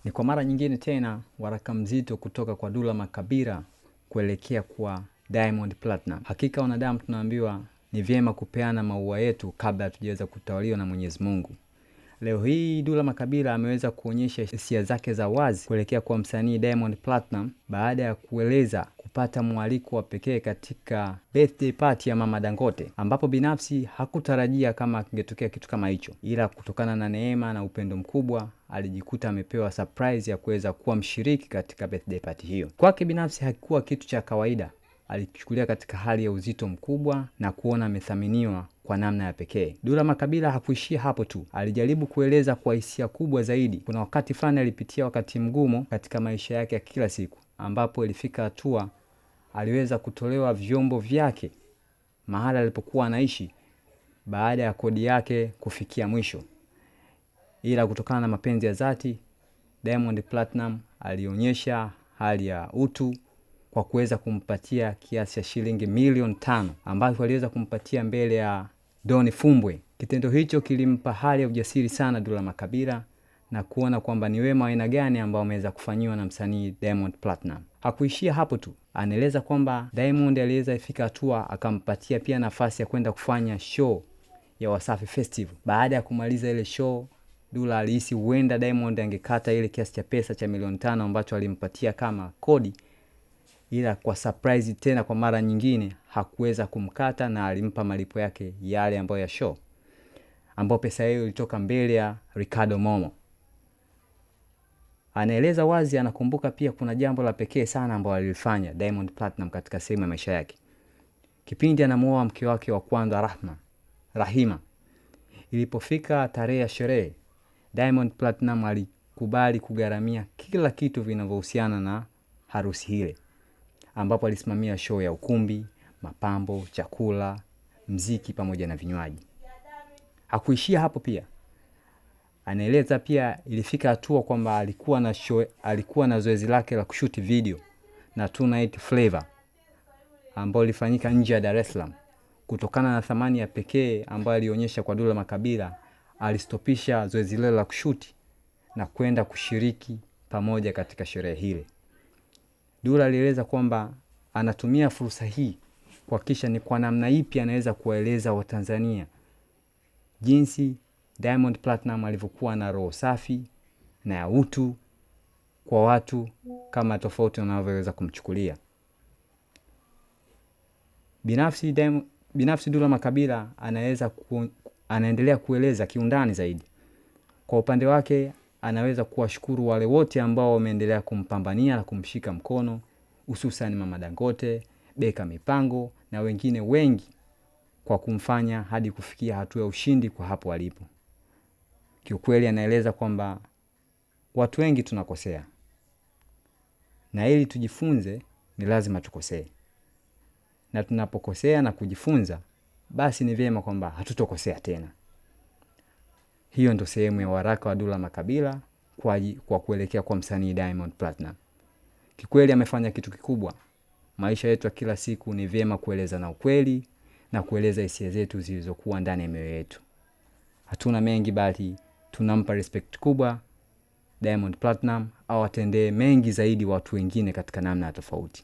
Ni kwa mara nyingine tena waraka mzito kutoka kwa Dula Makabila kuelekea kwa Diamond Platinum. Hakika wanadamu tunaambiwa ni vyema kupeana maua yetu kabla hatujaweza kutawaliwa na Mwenyezi Mungu. Leo hii Dula Makabila ameweza kuonyesha hisia zake za wazi kuelekea kwa msanii Diamond Platinum baada ya kueleza kupata mwaliko wa pekee katika birthday party ya Mama Dangote, ambapo binafsi hakutarajia kama kingetokea kitu kama hicho, ila kutokana na neema na upendo mkubwa alijikuta amepewa surprise ya kuweza kuwa mshiriki katika birthday party hiyo. Kwake binafsi hakikuwa kitu cha kawaida, alichukulia katika hali ya uzito mkubwa na kuona amethaminiwa kwa namna ya pekee. Dula Makabila hakuishia hapo tu, alijaribu kueleza kwa hisia kubwa zaidi. Kuna wakati fulani alipitia wakati mgumu katika maisha yake ya kila siku, ambapo ilifika hatua aliweza kutolewa vyombo vyake mahali alipokuwa anaishi baada ya kodi yake kufikia mwisho. Ila kutokana na mapenzi ya dhati, Diamond Platinum alionyesha hali ya utu kwa kuweza kumpatia kiasi cha shilingi milioni 5 ambacho aliweza kumpatia mbele ya Don Fumbwe. Kitendo hicho kilimpa hali ya ujasiri sana Dula Makabila na kuona kwamba ni wema aina gani ambao ameweza kufanyiwa na msanii Diamond Platinum. Hakuishia hapo tu, anaeleza kwamba Diamond aliweza ifika hatua akampatia pia nafasi ya kwenda kufanya show ya Wasafi Festival. Baada ya kumaliza ile show, Dula alihisi huenda Diamond angekata ile kiasi cha pesa cha milioni 5 ambacho alimpatia kama kodi, ila kwa surprise tena kwa mara nyingine hakuweza kumkata na alimpa malipo yake yale ambayo ya show, ambapo pesa hiyo ilitoka mbele ya Ricardo Momo. Anaeleza wazi anakumbuka pia kuna jambo la pekee sana ambalo alifanya Diamond Platinum katika sehemu ya maisha yake. Kipindi anamuoa mke wake wa kwanza Rahima. Ilipofika tarehe ya sherehe, Diamond Platinum alikubali kugharamia kila kitu vinavyohusiana na harusi ile, ambapo alisimamia show ya ukumbi, mapambo, chakula, mziki pamoja na vinywaji. Hakuishia hapo pia. Anaeleza pia ilifika hatua kwamba alikuwa na zoezi lake la kushuti video na Tonight Flavor ambao ilifanyika nje ya Dar es Salaam. Kutokana na thamani ya pekee ambayo alionyesha kwa Dula Makabila, alistopisha zoezi lile la kushuti na kwenda kushiriki pamoja katika sherehe ile. Dula alieleza kwamba anatumia fursa hii kuhakikisha ni kwa namna ipi anaweza kuwaeleza Watanzania jinsi Diamond Platinum alivyokuwa na roho safi na ya utu kwa watu kama tofauti wanavyoweza kumchukulia. Binafsi Dula Makabila anaendelea kueleza kiundani zaidi. Kwa upande wake anaweza kuwashukuru wale wote ambao wameendelea kumpambania na kumshika mkono, hususan Mama Dangote, Beka Mipango na wengine wengi, kwa kumfanya hadi kufikia hatua ya ushindi kwa hapo alipo. Kiukweli anaeleza kwamba watu wengi tunakosea, na ili tujifunze ni lazima tukosee. Na tunapokosea na kujifunza, basi ni vyema kwamba hatutokosea tena. Hiyo ndio sehemu ya waraka wa Dula Makabila kwa kuelekea kwa msanii Diamond Platinum. Kikweli amefanya kitu kikubwa. Maisha yetu ya kila siku ni vyema kueleza na ukweli na kueleza hisia zetu zilizokuwa ndani ya mioyo yetu. Hatuna mengi bali tunampa respect kubwa Diamond Platinum, au atendee mengi zaidi watu wengine katika namna tofauti.